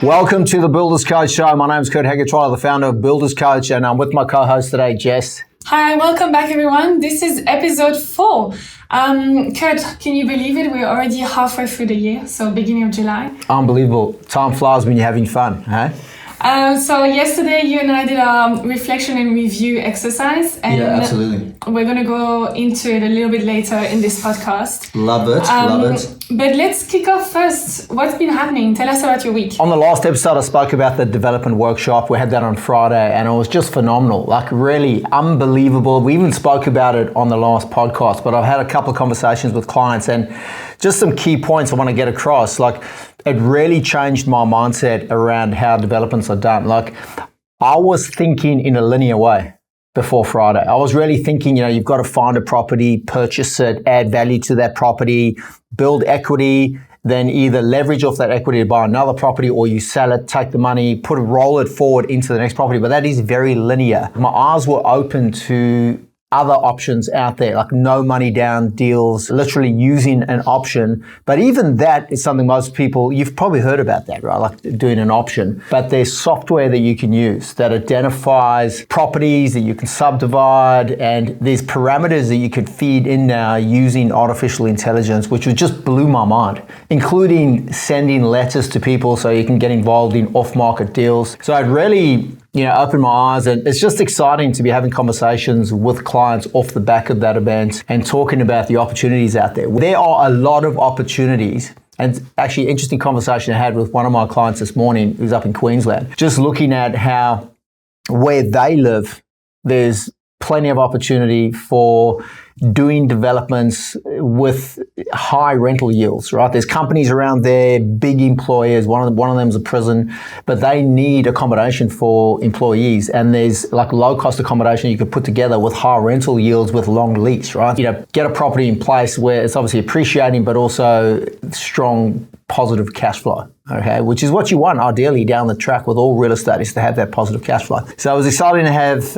Welcome to the Builders Coach Show. My name is Kurt Hegertreiler, the founder of Builders Coach, and I'm with my co-host today, Jess. Hi, welcome back everyone. This is episode 4. Kurt, can you believe it? We're already halfway through the year, so beginning of July. Unbelievable. Time flies when you're having fun, hey? So yesterday you and I did a reflection and review exercise. And yeah, absolutely. We're going to go into it a little bit later in this podcast. Love it. But let's kick off first. What's been happening? Tell us about your week. On the last episode, I spoke about the development workshop. We had that on Friday, and it was just phenomenal. Like, really unbelievable. We even spoke about it on the last podcast, but I've had a couple of conversations with clients, and just some key points I want to get across. Like, it really changed my mindset around how developments are done. Like, I was thinking in a linear way before Friday. I was really thinking, you've got to find a property, purchase it, add value to that property, build equity, then either leverage off that equity to buy another property, or you sell it, take the money, roll it forward into the next property. But that is very linear. My eyes were open to other options out there, like no money down deals, literally using an option. But even that is something most people, you've probably heard about that, right? Like doing an option. But there's software that you can use that identifies properties that you can subdivide, and there's parameters that you could feed in now using artificial intelligence, which just blew my mind, including sending letters to people so you can get involved in off-market deals. So it really opened my eyes, and it's just exciting to be having conversations with clients off the back of that event and talking about the opportunities out there. There are a lot of opportunities, and actually interesting conversation I had with one of my clients this morning who's up in Queensland, just looking at how where they live, there's plenty of opportunity for doing developments with high rental yields, right? There's companies around there, big employers, one of them is a prison, but they need accommodation for employees, and there's like low cost accommodation you could put together with high rental yields with long lease, right? Get a property in place where it's obviously appreciating, but also strong positive cash flow, okay? Which is what you want ideally down the track with all real estate, is to have that positive cash flow. So it was exciting to have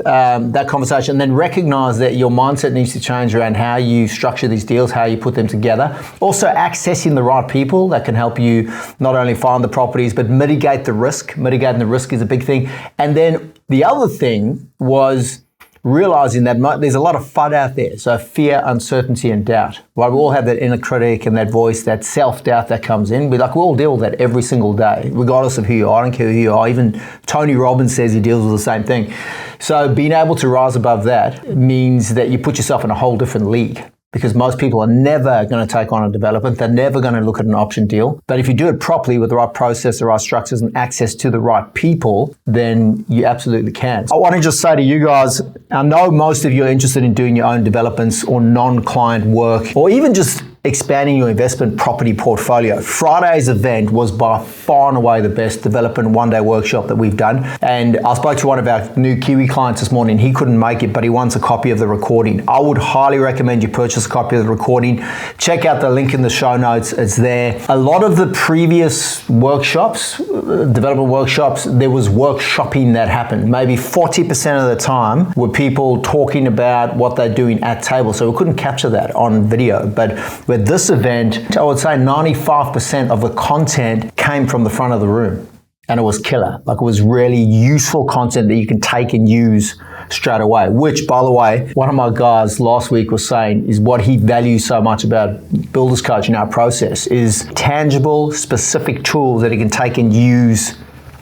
that conversation, and then recognize that your mindset needs to change around how you structure these deals, how you put them together. Also accessing the right people that can help you not only find the properties, but mitigate the risk. Mitigating the risk is a big thing. And then the other thing was realizing that there's a lot of FUD out there. So fear, uncertainty, and doubt. Right? We all have that inner critic and that voice, that self-doubt that comes in. We all deal with that every single day, regardless of who you are. I don't care who you are. Even Tony Robbins says he deals with the same thing. So being able to rise above that means that you put yourself in a whole different league, because most people are never going to take on a development. They're never going to look at an option deal. But if you do it properly with the right process, the right structures, and access to the right people, then you absolutely can. I want to just say to you guys, I know most of you are interested in doing your own developments or non-client work, or even just expanding your investment property portfolio. Friday's event was by far and away the best development one-day workshop that we've done. And I spoke to one of our new Kiwi clients this morning. He couldn't make it, but he wants a copy of the recording. I would highly recommend you purchase a copy of the recording. Check out the link in the show notes. It's there. A lot of the previous workshops, development workshops, there was workshopping that happened. Maybe 40% of the time were people talking about what they're doing at table. So we couldn't capture that on video. But with this event, I would say 95% of the content came from the front of the room, and it was killer. Like, it was really useful content that you can take and use straight away, which, by the way, one of my guys last week was saying is what he values so much about Builders Coach in our process is tangible, specific tools that he can take and use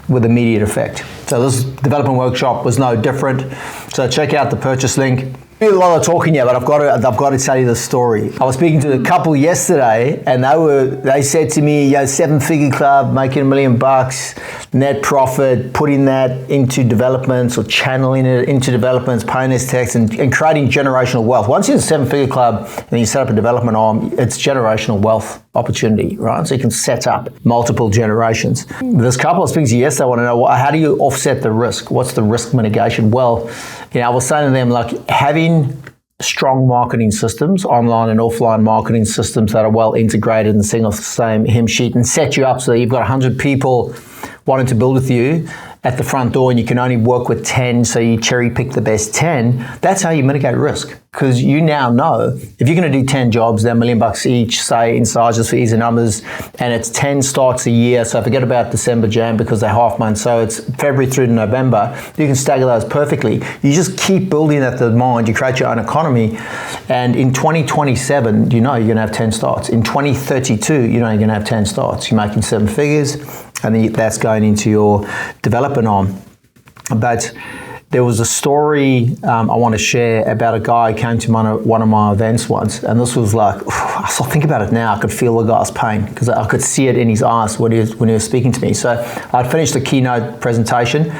with immediate effect. So this development workshop was no different. So check out the purchase link. A lot of talking here, but I've got to tell you the story. I was speaking to a couple yesterday, and they said to me, 7-figure club, making $1 million, net profit, putting that into developments or channeling it into developments, paying this tax, and creating generational wealth. Once you're in a 7-figure club and you set up a development arm, it's generational wealth opportunity, right? So you can set up multiple generations. There's a couple of things yesterday I want to know, how do you offset the risk? What's the risk mitigation? Well, I was saying to them, like, having strong marketing systems, online and offline marketing systems that are well integrated and sing off the same hymn sheet and set you up so that you've got 100 people wanting to build with you, at the front door and you can only work with 10, so you cherry pick the best 10, that's how you mitigate risk. Because you now know if you're going to do 10 jobs, they're $1 million each, say in sizes for easy numbers, and it's 10 starts a year. So forget about December, Jan, because they're half months. So it's February through to November. You can stagger those perfectly. You just keep building that demand. You create your own economy. And in 2027, you know you're going to have 10 starts. In 2032, you know you're going to have 10 starts. You're making 7 figures, and then that's going into your development arm. But there was a story I want to share about a guy who came to one of my events once, and this was like, I still think about it now, I could feel the guy's pain because I could see it in his eyes when he was speaking to me. So I'd finished the keynote presentation,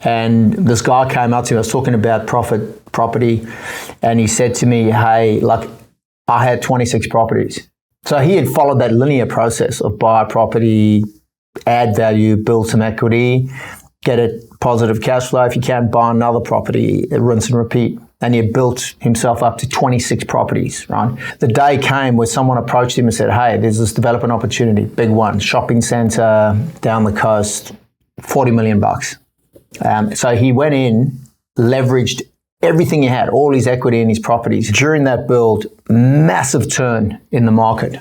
and this guy came up to me. I was talking about property, and he said to me, hey, like, I had 26 properties. So he had followed that linear process of buy a property, add value, build some equity, get a positive cash flow. If you can, buy another property, rinse and repeat. And he had built himself up to 26 properties, right? The day came where someone approached him and said, hey, there's this development opportunity, big one, shopping center down the coast, $40 million. So he went in, leveraged everything he had, all his equity in his properties. During that build, massive turn in the market.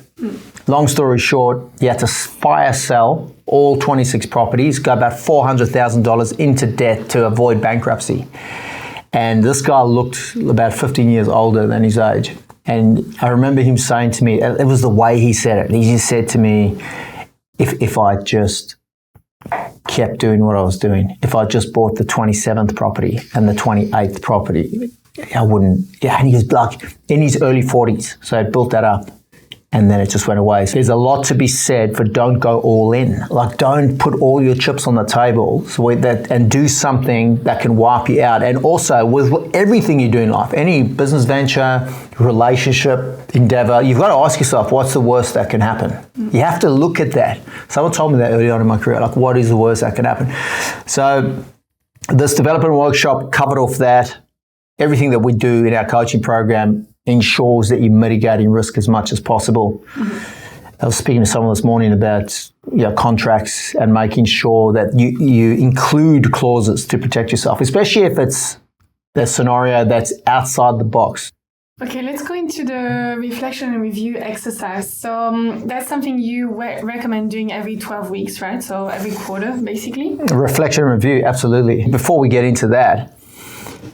Long story short, he had to fire sell all 26 properties, go about $400,000 into debt to avoid bankruptcy. And this guy looked about 15 years older than his age. And I remember him saying to me, it was the way he said it. He just said to me, if I just kept doing what I was doing, if I just bought the 27th property and the 28th property, I wouldn't. Yeah, and he was like in his early 40s. So I built that up. And then it just went away. So there's a lot to be said for don't go all in. Like, don't put all your chips on the table and do something that can wipe you out. And also with everything you do in life, any business venture, relationship, endeavor, you've got to ask yourself, what's the worst that can happen? You have to look at that. Someone told me that early on in my career, like, what is the worst that can happen? So this development workshop covered off that. Everything that we do in our coaching program ensures that you're mitigating risk as much as possible. Mm-hmm. I was speaking to someone this morning about contracts and making sure that you include clauses to protect yourself, especially if it's the scenario that's outside the box. Okay, let's go into the reflection and review exercise. So that's something you recommend doing every 12 weeks, right? So every quarter, basically. Reflection and review, absolutely. Before we get into that,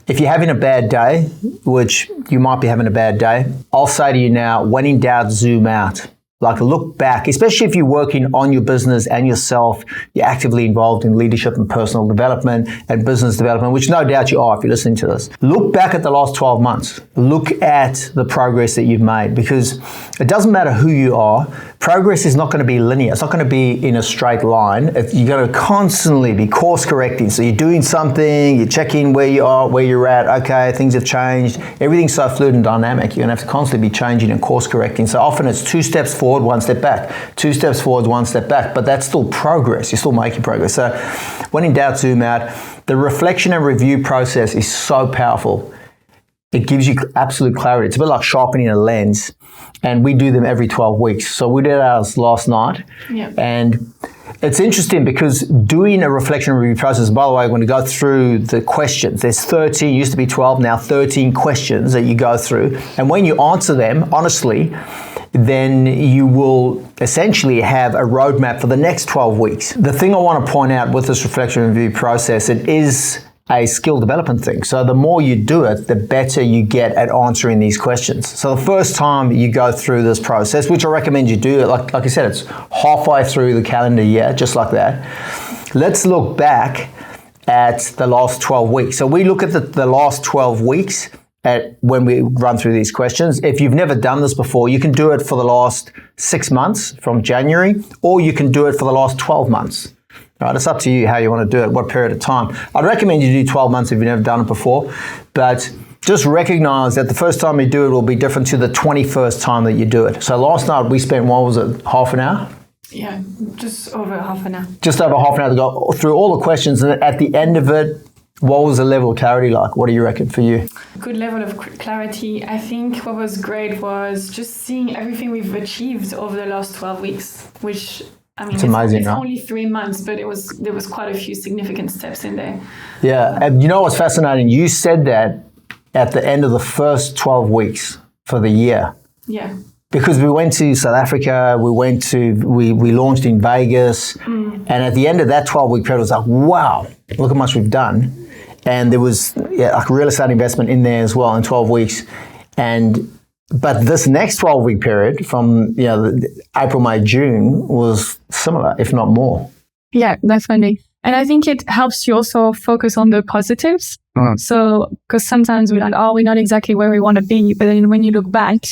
if you're having a bad day, which you might be having a bad day, I'll say to you now, when in doubt, zoom out. Like, look back, especially if you're working on your business and yourself, you're actively involved in leadership and personal development and business development, which no doubt you are if you're listening to this. Look back at the last 12 months. Look at the progress that you've made, because it doesn't matter who you are. Progress is not going to be linear. It's not going to be in a straight line. You're going to constantly be course correcting. So you're doing something, you're checking where you are, where you're at. Okay, things have changed. Everything's so fluid and dynamic. You're going to have to constantly be changing and course correcting. So often it's 2 steps forward, 1 step back. 2 steps forward, 1 step back. But that's still progress. You're still making progress. So when in doubt, zoom out. The reflection and review process is so powerful. It gives you absolute clarity. It's a bit like sharpening a lens. And we do them every 12 weeks. So we did ours last night. Yeah. And it's interesting because doing a reflection and review process, by the way, when you go through the questions, there's 13, used to be 12, now 13 questions that you go through. And when you answer them, honestly, then you will essentially have a roadmap for the next 12 weeks. The thing I want to point out with this reflection and review process, it is a skill development thing. So the more you do it, the better you get at answering these questions. So the first time you go through this process, which I recommend you do, like I said, it's halfway through the calendar year, just like that. Let's look back at the last 12 weeks. So we look at the last 12 weeks at when we run through these questions. If you've never done this before, you can do it for the last 6 months from January, or you can do it for the last 12 months. Right, it's up to you how you want to do it, what period of time. I'd recommend you do 12 months if you've never done it before, but just recognize that the first time you do it will be different to the 21st time that you do it. So last night we spent, what was it, half an hour? Yeah, just over half an hour. Just over half an hour to go through all the questions, and at the end of it, what was the level of clarity like? What do you reckon for you? Good level of clarity. I think what was great was just seeing everything we've achieved over the last 12 weeks, which I mean, it's amazing, it's right? only 3 months, but there was quite a few significant steps in there. Yeah, and you know what's fascinating? You said that at the end of the first 12 weeks for the year. Yeah. Because we went to South Africa, we launched in Vegas, and at the end of that 12-week period, it was like, wow, look how much we've done. And there was like real estate investment in there as well in 12 weeks. But this next 12-week period from April, May, June was similar, if not more. Yeah, definitely. And I think it helps you also focus on the positives. So, because sometimes we're like, oh, we're not exactly where we want to be. But then when you look back,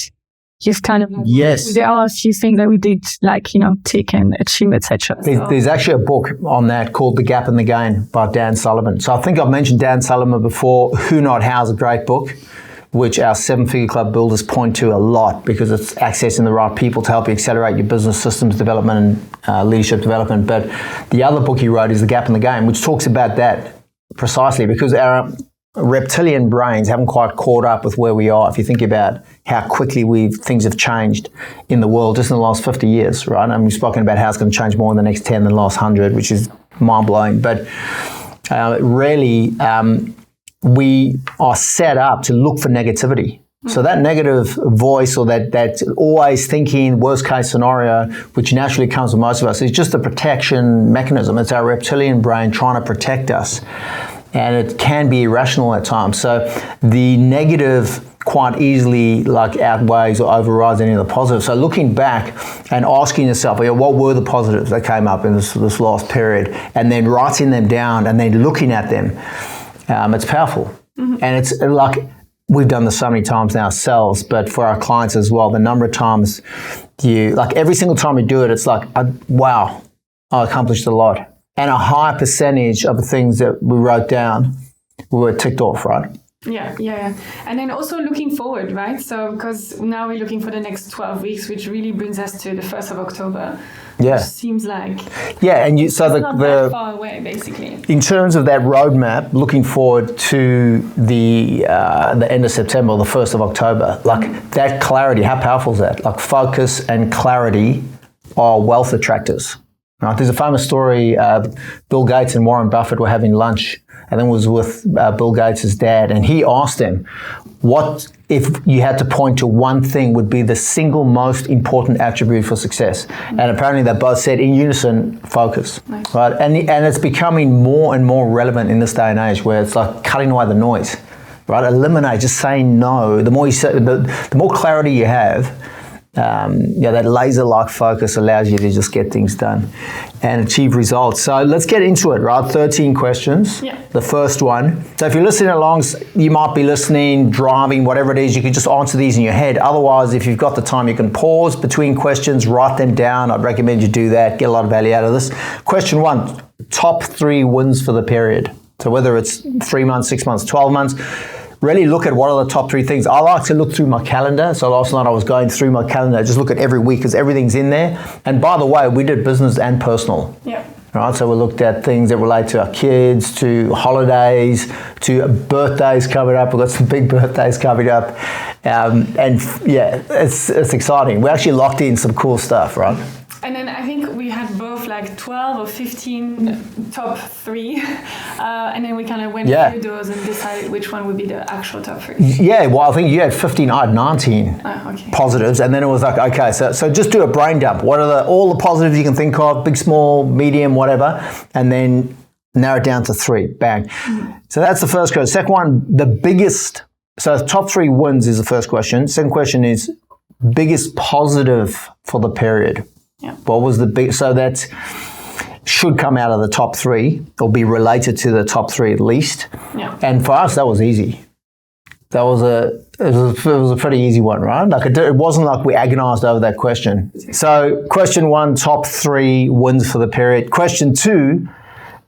you've kind of, yes, there are a few things that we did, like, tick and achieve, etc. There's actually a book on that called The Gap and the Gain by Dan Sullivan. So I think I've mentioned Dan Sullivan before. Who Not How is a great book, which our 7-Figure Club builders point to a lot because it's accessing the right people to help you accelerate your business systems development and leadership development. But the other book he wrote is The Gap and the Gain, which talks about that precisely because our reptilian brains haven't quite caught up with where we are. If you think about how quickly things have changed in the world just in the last 50 years, right? And we've spoken about how it's going to change more in the next 10 than the last 100, which is mind-blowing. But really, we are set up to look for negativity. So that negative voice or that always thinking worst case scenario, which naturally comes with most of us, is just a protection mechanism. It's our reptilian brain trying to protect us. And it can be irrational at times. So the negative quite easily outweighs or overrides any of the positives. So looking back and asking yourself, what were the positives that came up in this last period? And then writing them down and then looking at them. It's powerful. And it's like we've done this so many times now ourselves, but for our clients as well, the number of times every single time we do it, it's like, wow, I accomplished a lot. And a high percentage of the things that we wrote down were ticked off, right? Yeah. And then also looking forward, right? So because now we're looking for the next 12 weeks, which really brings us to the 1st of October. Yeah. Which seems like and it's not that far away, basically. In terms of that roadmap, looking forward to the end of September or the 1st of October, that clarity, how powerful is that? Focus and clarity are wealth attractors. Right? There's a famous story, Bill Gates and Warren Buffett were having lunch, and then was with Bill Gates' dad, and he asked him, what if you had to point to one thing would be the single most important attribute for success? And apparently they both said in unison, focus. Nice. Right? And it's becoming more and more relevant in this day and age where it's like cutting away the noise, right? Eliminate, just saying no. The more you say, the more clarity you have, that laser-like focus allows you to just get things done and achieve results. So let's get into it, right? 13 questions. Yeah. The first one. So if you're listening along, you might be listening, driving, whatever it is, you can just answer these in your head. Otherwise, if you've got the time, you can pause between questions, write them down. I'd recommend you do that. Get a lot of value out of this. Question 1, top 3 wins for the period. So whether it's 3 months, 6 months, 12 months, really look at what are the top 3 things. I like to look through my calendar. So last night I was going through my calendar, just look at every week because everything's in there. And by the way, we did business and personal. Yeah. Right, so we looked at things that relate to our kids, to holidays, to birthdays coming up. We've got some big birthdays coming up. It's exciting. We actually locked in some cool stuff, right? And then I think we had both 12 or 15 top 3. And then we kind of went through those and decided which one would be the actual top 3. Yeah, well, I think you had 15, I had 19 positives. And then it was like, okay, so just do a brain dump. What are all the positives you can think of, big, small, medium, whatever, and then narrow it down to 3, bang. Mm-hmm. So that's the first question. Second one, the biggest, so top 3 wins is the first question. Second question is biggest positive for the period. Yeah. What was the big? So that should come out of the top 3 or be related to the top 3 at least. Yeah. And for us, that was easy. It was a pretty easy one, right? It wasn't like we agonized over that question. So question 1, top 3 wins for the period. Question 2,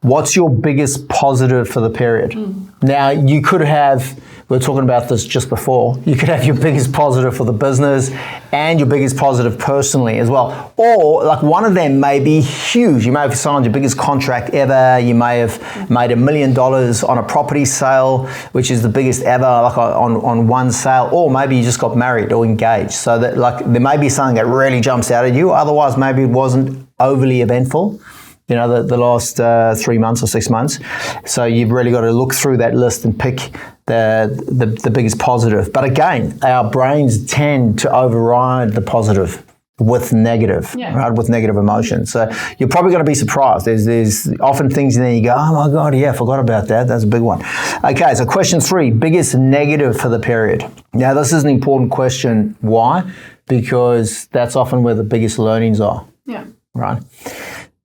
what's your biggest positive for the period? Now you could have. we were talking about this just before. You could have your biggest positive for the business and your biggest positive personally as well. Or like one of them may be huge. You may have signed your biggest contract ever. You may have made $1 million on a property sale, which is the biggest ever, like on one sale. Or maybe you just got married or engaged. So that like there may be something that really jumps out at you. Otherwise, maybe it wasn't overly eventful, you know, the last 3 months or 6 months. So you've really got to look through that list and pick the biggest positive. But again, our brains tend to override the positive with negative, right? With negative emotions. So you're probably going to be surprised. There's often things in there you go, oh my God, yeah, I forgot about that. That's a big one. Okay, so question 3, biggest negative for the period. Now, this is an important question. Why? Because that's often where the biggest learnings are. Yeah. Right?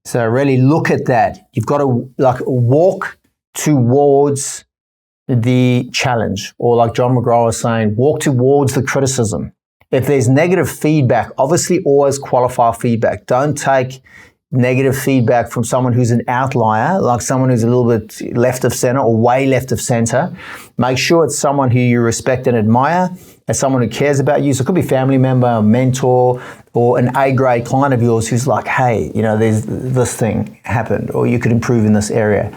So really look at that. You've got to like walk towards the challenge, or like John McGraw was saying, walk towards the criticism. If there's negative feedback, obviously always qualify feedback. Don't take negative feedback from someone who's an outlier, like someone who's a little bit left of center or way left of center. Make sure it's someone who you respect and admire, and someone who cares about you. So it could be a family member, a mentor, or an A-grade client of yours who's like, hey, you know, there's this thing happened, or you could improve in this area.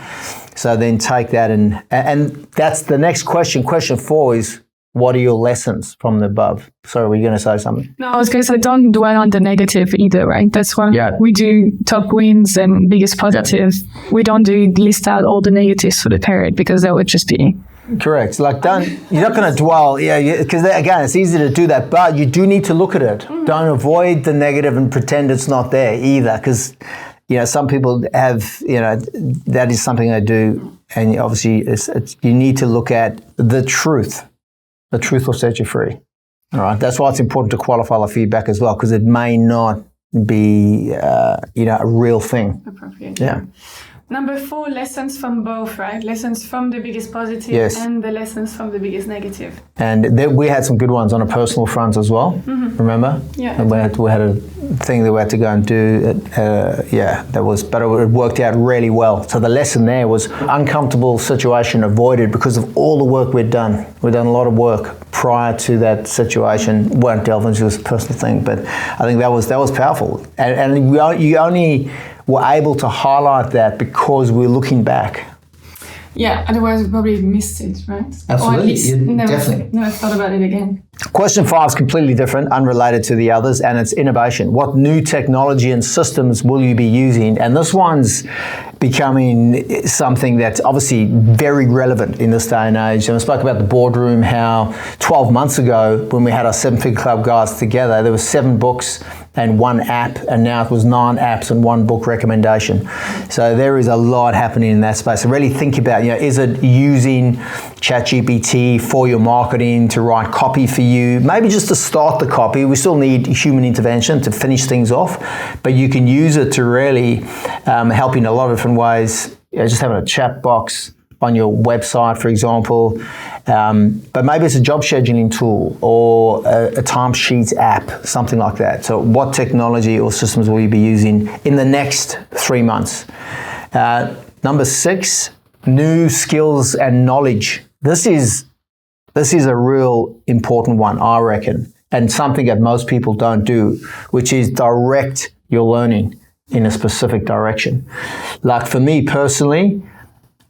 So then take that and that's the next question. Question 4 is, what are your lessons from the above? Sorry, were you going to say something? No, I was going to say, don't dwell on the negative either, right? That's why we do top wins and biggest positives. Yeah. We don't list out all the negatives for the period, because that would just be... Correct. Like, you're not going to dwell, because again, it's easy to do that, but you do need to look at it. Don't avoid the negative and pretend it's not there either, because, you know, some people have, you know, that is something they do, and obviously you need to look at the truth. The truth will set you free. All right. That's why it's important to qualify the feedback as well, because it may not be, you know, a real thing. Appropriate. Yeah. Number 4, lessons from both, right? Lessons from the biggest positive and the lessons from the biggest negative. And we had some good ones on a personal front as well. Remember? Yeah. And we had a thing that we had to go and do. But it worked out really well. So the lesson there was uncomfortable situation avoided because of all the work we'd done. We'd done a lot of work prior to that situation. Won't delve into this personal thing, but I think that was powerful. And you only were able to highlight that because we're looking back. Yeah, otherwise we probably missed it, right? Absolutely, definitely. Never thought about it again. Question 5 is completely different, unrelated to the others, and it's innovation. What new technology and systems will you be using? And this one's becoming something that's obviously very relevant in this day and age. And I spoke about the boardroom, how 12 months ago, when we had our 7-Figure Club guys together, there were 7 books and 1 app, and now it was 9 apps and 1 book recommendation. So there is a lot happening in that space. So really think about, you know, is it using ChatGPT for your marketing to write copy for you? Maybe just to start the copy. We still need human intervention to finish things off, but you can use it to really help in a lot of different ways. You know, just having a chat box on your website, for example, but maybe it's a job scheduling tool or a timesheets app, something like that. So what technology or systems will you be using in the next 3 months? Number 6, new skills and knowledge. This is a real important one, I reckon, and something that most people don't do, which is direct your learning in a specific direction. Like for me personally,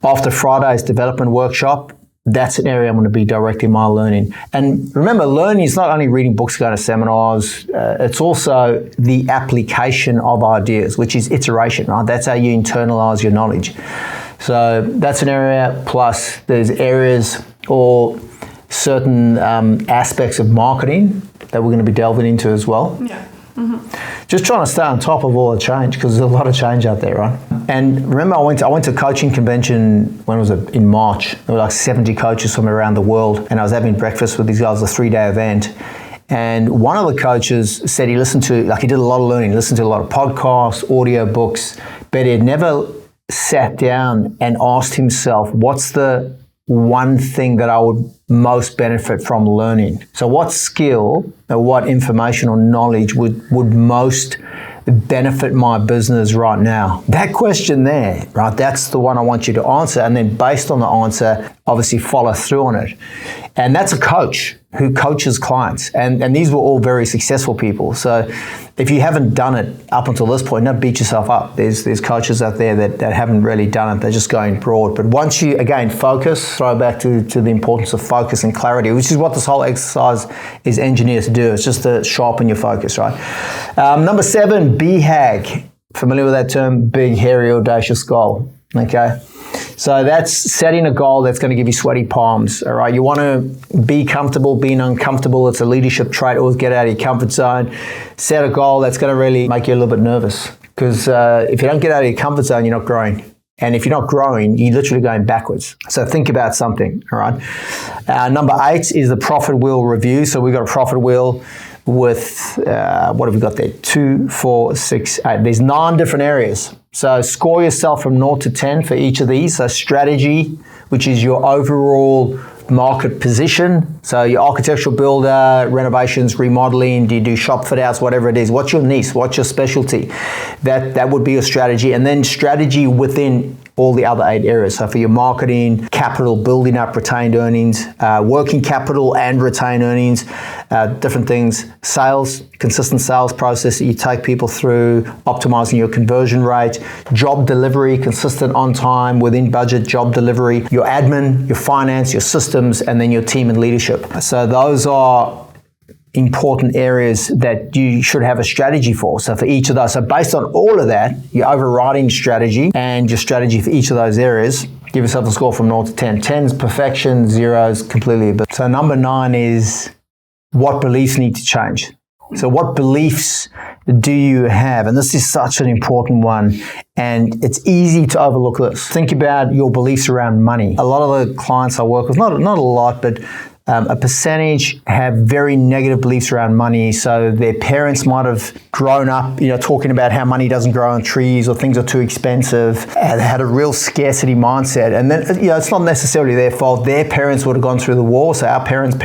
after Friday's development workshop, that's an area I'm going to be directing my learning. And remember, learning is not only reading books, going to seminars, it's also the application of ideas, which is iteration, right? That's how you internalize your knowledge. So that's an area, plus there's areas or certain aspects of marketing that we're going to be delving into as well. Yeah. Just trying to stay on top of all the change, because there's a lot of change out there, right? And remember, I went to a coaching convention, when was it? In March. There were like 70 coaches from around the world, and I was having breakfast with these guys, a 3-day event. And one of the coaches said he did a lot of learning, listened to a lot of podcasts, audio books, but he had never sat down and asked himself, what's the one thing that I would most benefit from learning? So what skill or what information or knowledge would most benefit my business right now? That question there, right? That's the one I want you to answer. And then based on the answer, obviously follow through on it. And that's a coach who coaches clients. And these were all very successful people. So if you haven't done it up until this point, don't beat yourself up. There's coaches out there that haven't really done it. They're just going broad. But once you, again, focus, throw back to the importance of focus and clarity, which is what this whole exercise is engineered to do. It's just to sharpen your focus, right? Number 7, BHAG. Familiar with that term? Big, hairy, audacious goal. Okay. So that's setting a goal that's going to give you sweaty palms, all right? You want to be comfortable being uncomfortable. It's a leadership trait. Always get out of your comfort zone. Set a goal that's going to really make you a little bit nervous, because if you don't get out of your comfort zone, you're not growing. And if you're not growing, you're literally going backwards. So think about something, all right? Number 8 is the profit wheel review. So we've got a profit wheel with, what have we got there? 2, 4, 6, 8. There's 9 different areas. So score yourself from 0 to 10 for each of these. So strategy, which is your overall market position. So your architectural builder, renovations, remodeling, do you do shop fit outs, whatever it is. What's your niche? What's your specialty? That would be your strategy. And then strategy within all the other 8 areas. So for your marketing, capital, building up retained earnings, working capital and retained earnings, different things, sales, consistent sales process that you take people through, optimizing your conversion rate, job delivery, consistent on time, within budget job delivery, your admin, your finance, your systems, and then your team and leadership. So those are important areas that you should have a strategy for. So for each of those, so based on all of that, your overriding strategy and your strategy for each of those areas, give yourself a score from 0 to 10. 10 is perfection, 0 is completely abysmal. So number 9 is what beliefs need to change. So what beliefs do you have? And this is such an important one, and it's easy to overlook this. Think about your beliefs around money. A lot of the clients I work with, not a lot, but a percentage have very negative beliefs around money. So their parents might have grown up, talking about how money doesn't grow on trees or things are too expensive, and had a real scarcity mindset. And then, it's not necessarily their fault. Their parents would have gone through the war. So our parents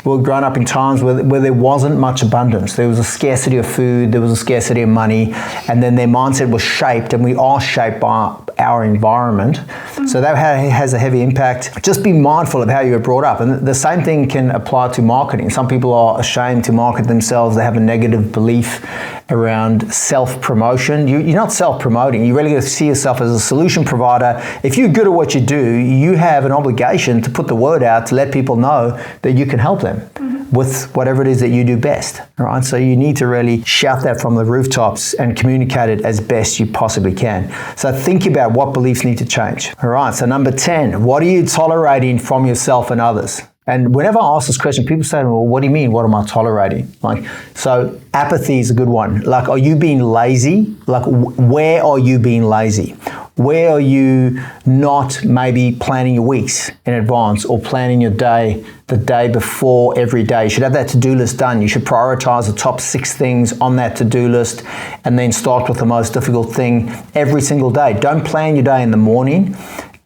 were grown up in times where there wasn't much abundance. There was a scarcity of food, there was a scarcity of money, and then their mindset was shaped, and we are shaped by our environment. So that has a heavy impact. Just be mindful of how you were brought up. And the same thing can apply to marketing. Some people are ashamed to market themselves. They have a negative belief around self-promotion. You're not self-promoting. You really got to see yourself as a solution provider. If you're good at what you do, you have an obligation to put the word out to let people know that you can help them with whatever it is that you do best. All right? So you need to really shout that from the rooftops and communicate it as best you possibly can. So think about what beliefs need to change. All right. So number 10, what are you tolerating from yourself and others? And whenever I ask this question, people say, well, what do you mean? What am I tolerating? So apathy is a good one. Are you being lazy? Where are you being lazy? Where are you not maybe planning your weeks in advance or planning your day the day before every day? You should have that to-do list done. You should prioritize the top 6 things on that to-do list and then start with the most difficult thing every single day. Don't plan your day in the morning.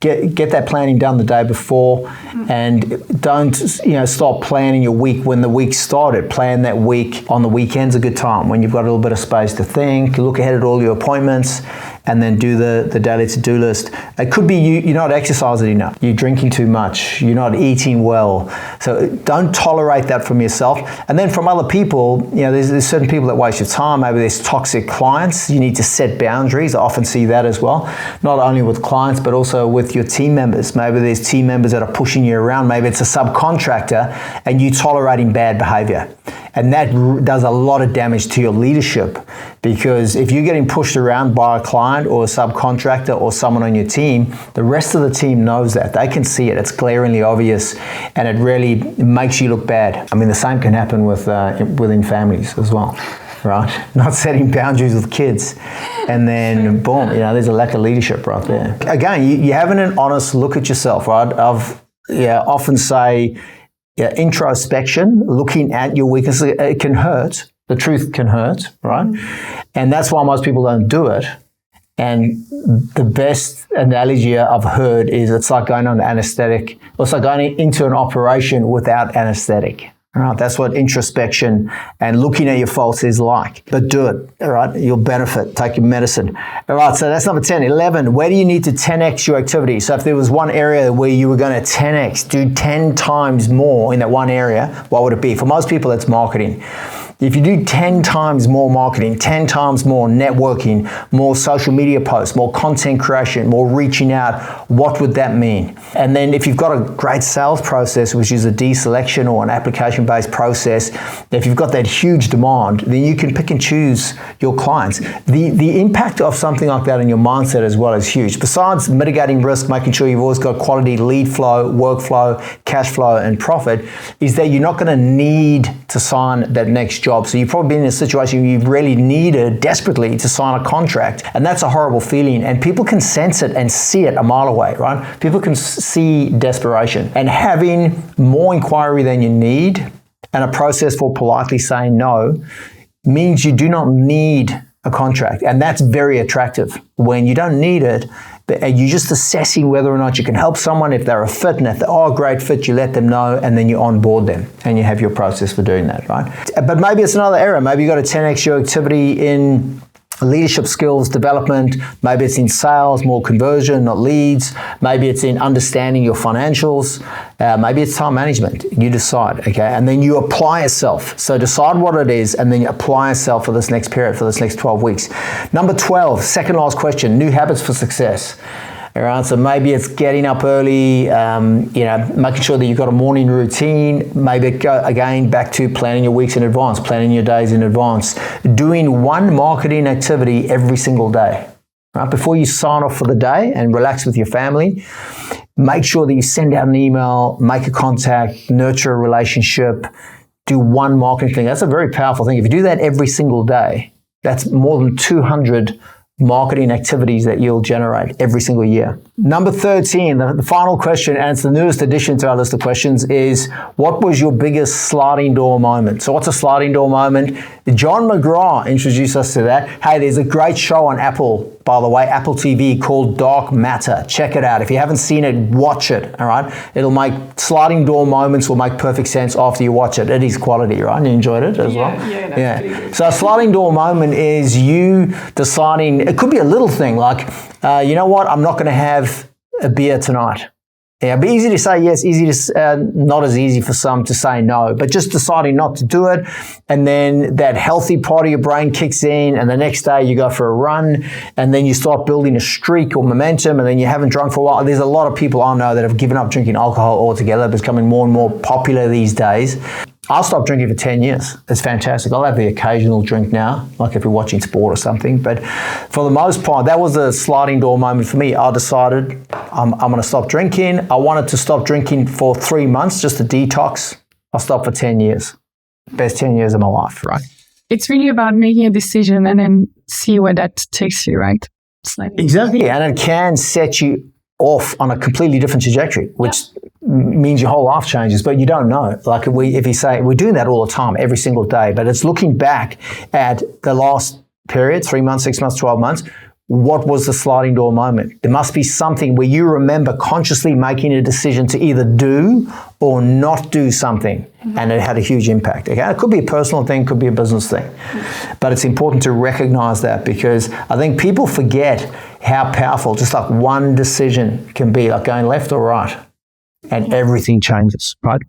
Get that planning done the day before, and don't start planning your week when the week started. Plan that week on the weekend's a good time when you've got a little bit of space to think, look ahead at all your appointments, and then do the daily to-do list. It could be you're not exercising enough, you're drinking too much, you're not eating well. So don't tolerate that from yourself. And then from other people, there's certain people that waste your time. Maybe there's toxic clients. You need to set boundaries. I often see that as well, not only with clients, but also with your team members. Maybe there's team members that are pushing you around. Maybe it's a subcontractor and you tolerating bad behavior. And that does a lot of damage to your leadership, because if you're getting pushed around by a client or a subcontractor or someone on your team, the rest of the team knows that. They can see it. It's glaringly obvious, and it really makes you look bad. I mean, the same can happen within families as well, right? Not setting boundaries with kids, and then boom, there's a lack of leadership right there. Again, you're having an honest look at yourself, right? Often say, introspection, looking at your weaknesses, it can hurt. The truth can hurt, right? And that's why most people don't do it. And the best analogy I've heard is it's like going on anesthetic, or it's like going into an operation without anesthetic. All right, that's what introspection and looking at your faults is like. But do it, all right? You'll benefit. Take your medicine. All right, so that's number 10. 11, where do you need to 10x your activity? So if there was one area where you were going to 10x, do 10 times more in that one area, what would it be? For most people, it's marketing. If you do 10 times more marketing, 10 times more networking, more social media posts, more content creation, more reaching out, what would that mean? And then if you've got a great sales process, which is a deselection or an application-based process, if you've got that huge demand, then you can pick and choose your clients. The impact of something like that in your mindset as well is huge. Besides mitigating risk, making sure you've always got quality lead flow, workflow, cash flow, and profit, is that you're not going to need to sign that next job. So you've probably been in a situation where you've really needed desperately to sign a contract, and that's a horrible feeling, and people can sense it and see it a mile away, right? People can see desperation, and having more inquiry than you need and a process for politely saying no means you do not need a contract, and that's very attractive. When you don't need it, but you're just assessing whether or not you can help someone. If they're a fit, and if they are a great fit, you let them know, and then you onboard them, and you have your process for doing that, right? But maybe it's another area. Maybe you got to 10x your activity in leadership skills development. Maybe it's in sales, more conversion, not leads. Maybe it's in understanding your financials. Maybe it's time management. You decide, okay? And then you apply yourself. So decide what it is, and then you apply yourself for this next period, for this next 12 weeks. Number 12, second last question, new habits for success. All right, so maybe it's getting up early, making sure that you've got a morning routine. Maybe go again back to planning your weeks in advance, planning your days in advance, doing one marketing activity every single day. Right, before you sign off for the day and relax with your family, make sure that you send out an email, make a contact, nurture a relationship, do one marketing thing. That's a very powerful thing. If you do that every single day, that's more than 200 marketing activities that you'll generate every single year. Number 13, the final question, and it's the newest addition to our list of questions, is what was your biggest sliding door moment? So what's a sliding door moment? John McGraw introduced us to that. Hey, there's a great show on Apple, by the way, Apple TV, called Dark Matter. Check it out. If you haven't seen it, watch it, all right? It'll make sliding door moments will make perfect sense after you watch it. It is quality, right? You enjoyed it as well? Yeah, that's pretty good. So a sliding door moment is you deciding, it could be a little thing like, you know what, I'm not going to have a beer tonight. Yeah, it'd be easy to say yes, not as easy for some to say no, but just deciding not to do it. And then that healthy part of your brain kicks in, and the next day you go for a run, and then you start building a streak or momentum, and then you haven't drunk for a while. There's a lot of people I know that have given up drinking alcohol altogether. It's becoming more and more popular these days. I'll stop drinking for 10 years. It's fantastic. I'll have the occasional drink now, like if you're watching sport or something. But for the most part, that was a sliding door moment for me. I decided I'm going to stop drinking. I wanted to stop drinking for 3 months, just to detox. I stopped for 10 years. Best 10 years of my life, right? It's really about making a decision and then see where that takes you, right? Exactly. And it can set you off on a completely different trajectory, which means your whole life changes, but you don't know. Like if you say, we're doing that all the time, every single day, but it's looking back at the last period, 3 months, 6 months, 12 months, what was the sliding door moment? There must be something where you remember consciously making a decision to either do or not do something, and it had a huge impact. Okay? It could be a personal thing, could be a business thing, but it's important to recognize that, because I think people forget how powerful just like one decision can be, like going left or right, and everything changes, right?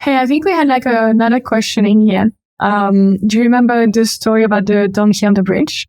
Hey, I think we had like another question in here. Do you remember the story about the donkey on the bridge?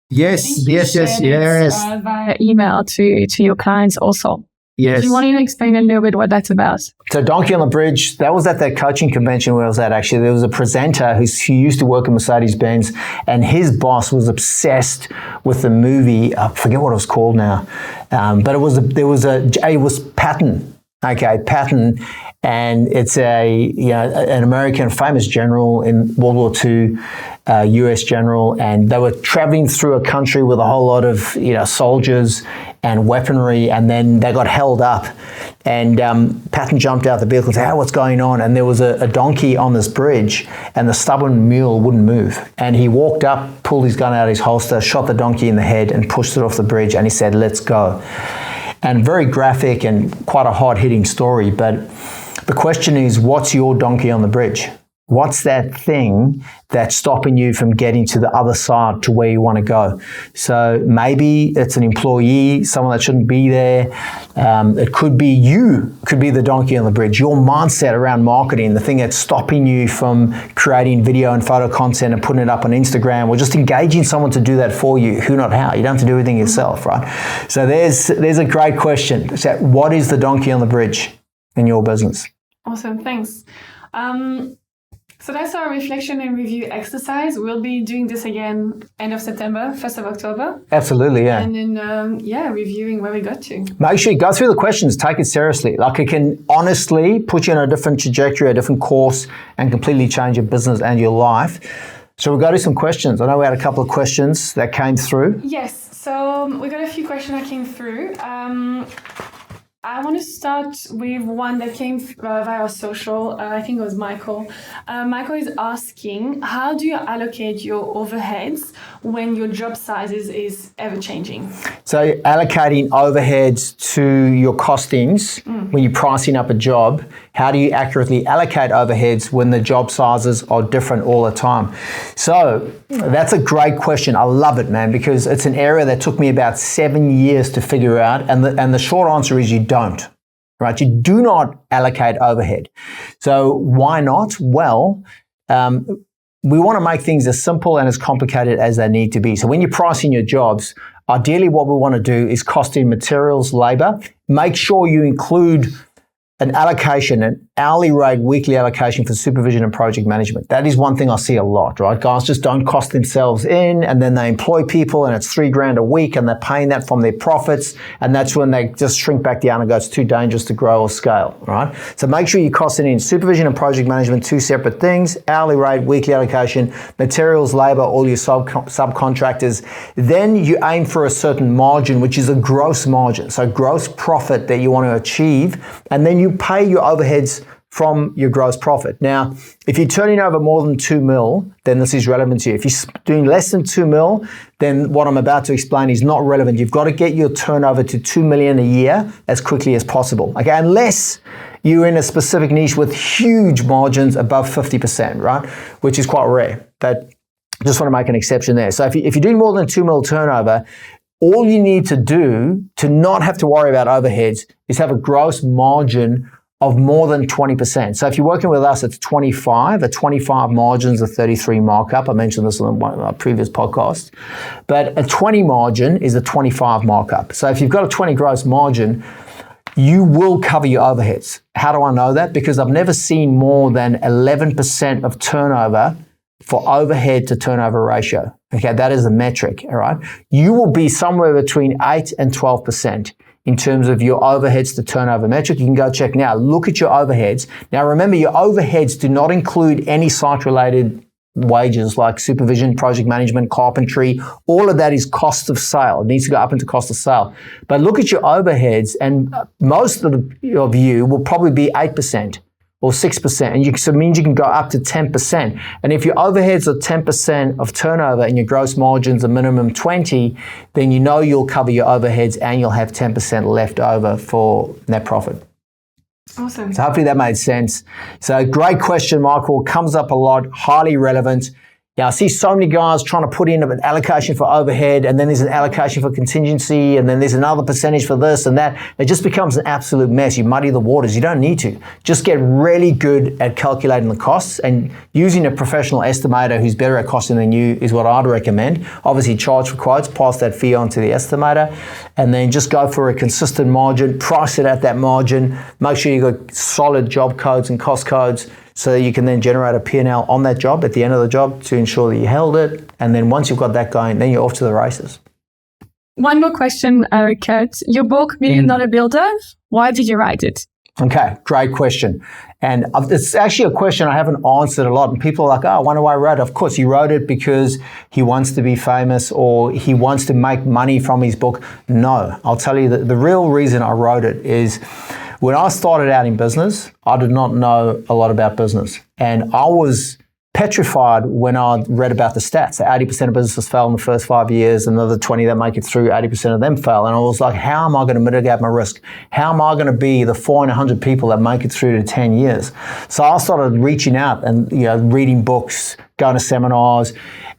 Yes. Via email to your clients also. Yes. Do you want to explain a little bit what that's about? So Donkey on the Bridge, that was at that coaching convention where I was at, actually. There was a presenter who used to work at Mercedes-Benz, and his boss was obsessed with the movie. I forget what it was called now. But it was Patton. Okay, Patton. And it's an American famous general in World War II, US general, and they were traveling through a country with a whole lot of soldiers and weaponry, and then they got held up. And Patton jumped out the vehicle and said, what's going on? And there was a donkey on this bridge, and the stubborn mule wouldn't move. And he walked up, pulled his gun out of his holster, shot the donkey in the head, and pushed it off the bridge, and he said, let's go. And very graphic and quite a hard-hitting story, but The question is, what's your donkey on the bridge? What's that thing that's stopping you from getting to the other side to where you want to go? So maybe it's an employee, someone that shouldn't be there. It could be you, could be the donkey on the bridge. Your mindset around marketing, the thing that's stopping you from creating video and photo content and putting it up on Instagram, or just engaging someone to do that for you. Who, not how. You don't have to do everything yourself, right? So there's a great question. So what is the donkey on the bridge in your business? Awesome, thanks. So that's our reflection and review exercise. We'll be doing this again end of September, 1st of October. Absolutely, yeah. And then, reviewing where we got to. Make sure you go through the questions, take it seriously. Like, it can honestly put you on a different trajectory, a different course, and completely change your business and your life. So we'll go to some questions. I know we had a couple of questions that came through. Yes, so we got a few questions that came through. I want to start with one that came via social. I think it was Michael. Michael is asking, how do you allocate your overheads when your job size is ever changing? So allocating overheads to your costings when you're pricing up a job, how do you accurately allocate overheads when the job sizes are different all the time? So that's a great question. I love it, man, because it's an area that took me about 7 years to figure out. And the short answer is you don't, right? You do not allocate overhead. So why not? Well, we want to make things as simple and as complicated as they need to be. So when you're pricing your jobs, ideally what we want to do is cost in materials, labor. Make sure you include an allocation, an hourly rate, weekly allocation for supervision and project management. That is one thing I see a lot, right? Guys just don't cost themselves in, and then they employ people and it's $3,000 a week and they're paying that from their profits. And that's when they just shrink back down and go, it's too dangerous to grow or scale, right? So make sure you cost it in. Supervision and project management, two separate things. Hourly rate, weekly allocation, materials, labor, all your subcontractors. Then you aim for a certain margin, which is a gross margin. So gross profit that you want to achieve. And then you pay your overheads from your gross profit. Now, if you're turning over more than 2 mil, then this is relevant to you. If you're doing less than 2 mil, then what I'm about to explain is not relevant. You've got to get your turnover to 2 million a year as quickly as possible. Okay, unless you're in a specific niche with huge margins above 50%, right? Which is quite rare. But I just want to make an exception there. So if you're doing more than 2 mil turnover, all you need to do to not have to worry about overheads is have a gross margin of more than 20%. So if you're working with us, it's 25. A 25 margin's a 33 markup. I mentioned this on one of our previous podcasts. But a 20 margin is a 25 markup. So if you've got a 20 gross margin, you will cover your overheads. How do I know that? Because I've never seen more than 11% of turnover for overhead to turnover ratio. Okay, that is a metric, all right? You will be somewhere between 8 and 12% in terms of your overheads to turnover metric. You can go check now. Look at your overheads. Now, remember, your overheads do not include any site-related wages like supervision, project management, carpentry. All of that is cost of sale. It needs to go up into cost of sale. But look at your overheads, and most of you will probably be 8%. Or 6%, and so it means you can go up to 10%. And if your overheads are 10% of turnover and your gross margins are minimum 20, then you know you'll cover your overheads and you'll have 10% left over for net profit. Awesome. So hopefully that made sense. So great question, Michael. Comes up a lot, highly relevant. Yeah, I see so many guys trying to put in an allocation for overhead, and then there's an allocation for contingency, and then there's another percentage for this and that. It just becomes an absolute mess. You muddy the waters. You don't need to. Just get really good at calculating the costs, and using a professional estimator who's better at costing than you is what I'd recommend. Obviously, charge for quotes, pass that fee on to the estimator, and then just go for a consistent margin, price it at that margin, make sure you've got solid job codes and cost codes, so that you can then generate a P&L on that job at the end of the job to ensure that you held it. And then once you've got that going, then you're off to the races. One more question, Kurt. Your book, $1 Million Builder, why did you write it? Okay, great question. And it's actually a question I haven't answered a lot. And people are like, oh, I wonder why I wrote it. Of course, he wrote it because he wants to be famous or he wants to make money from his book. No, I'll tell you that the real reason I wrote it is when I started out in business, I did not know a lot about business. And I was petrified when I read about the stats. 80% of businesses fail in the first 5 years, another 20 that make it through, 80% of them fail. And I was like, how am I going to mitigate my risk? How am I going to be the 4 in 100 people that make it through to 10 years? So I started reaching out and reading books, going to seminars.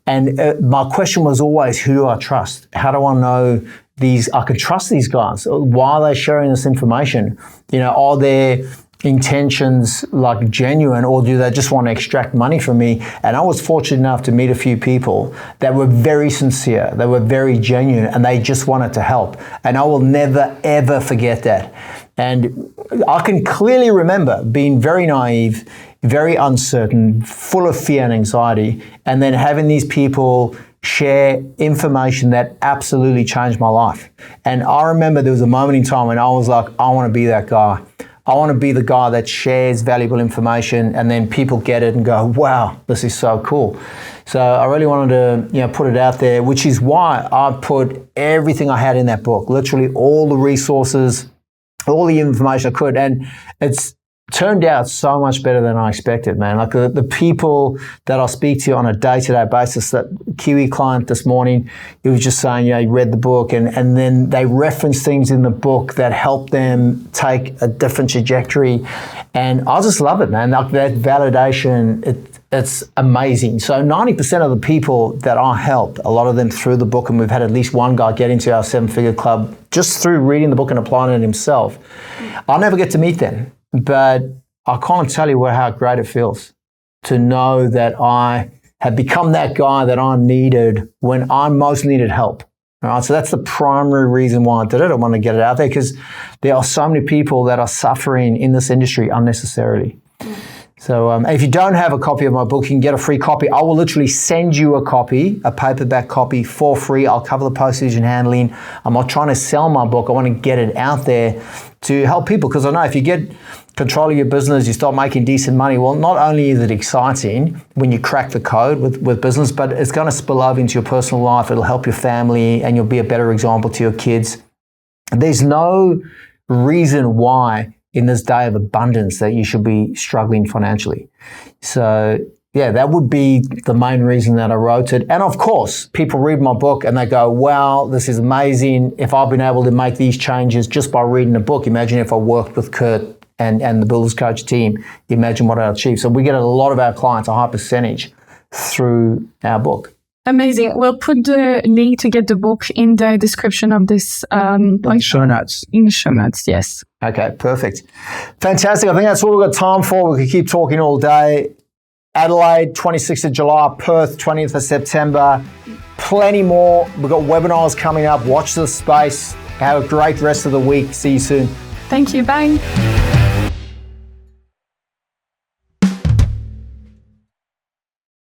And my question was always, who do I trust? How do I know I can trust these guys? Why are they sharing this information? Are their intentions like genuine, or do they just want to extract money from me? And I was fortunate enough to meet a few people that were very sincere, they were very genuine, and they just wanted to help. And I will never, ever forget that. And I can clearly remember being very naive, very uncertain, full of fear and anxiety, and then having these people share information that absolutely changed my life. And I remember there was a moment in time when I was like, I want to be that guy. I want to be the guy that shares valuable information, and then people get it and go, wow, this is so cool. So I really wanted to put it out there, which is why I put everything I had in that book, literally all the resources, all the information I could. And it's turned out so much better than I expected, man. Like the people that I speak to on a day-to-day basis, that Kiwi client this morning, he was just saying, he read the book and then they reference things in the book that help them take a different trajectory. And I just love it, man. Like that validation, it's amazing. So 90% of the people that I help, a lot of them through the book, and we've had at least one guy get into our 7-figure club just through reading the book and applying it himself. I'll never get to meet them. But I can't tell you how great it feels to know that I have become that guy that I needed when I most needed help. All right, so that's the primary reason why I did it. I want to get it out there because there are so many people that are suffering in this industry unnecessarily. So if you don't have a copy of my book, you can get a free copy. I will literally send you a copy, a paperback copy for free. I'll cover the postage and handling. I'm not trying to sell my book. I want to get it out there to help people, because I know if you get control of your business, you start making decent money, well, not only is it exciting when you crack the code with business, but it's going to spill over into your personal life. It'll help your family and you'll be a better example to your kids. There's no reason why in this day of abundance that you should be struggling financially. So yeah, that would be the main reason that I wrote it. And of course, people read my book and they go, wow, this is amazing. If I've been able to make these changes just by reading a book, imagine if I worked with Kurt and the Builders Coach team, imagine what I'd achieve. So we get a lot of our clients, a high percentage, through our book. Amazing. We'll put the link to get the book in the description of this. Show notes. In the show notes, yes. Okay, perfect. Fantastic. I think that's all we've got time for. We could keep talking all day. Adelaide, 26th of July, Perth, 20th of September. Plenty more. We've got webinars coming up. Watch this space. Have a great rest of the week. See you soon. Thank you. Bye.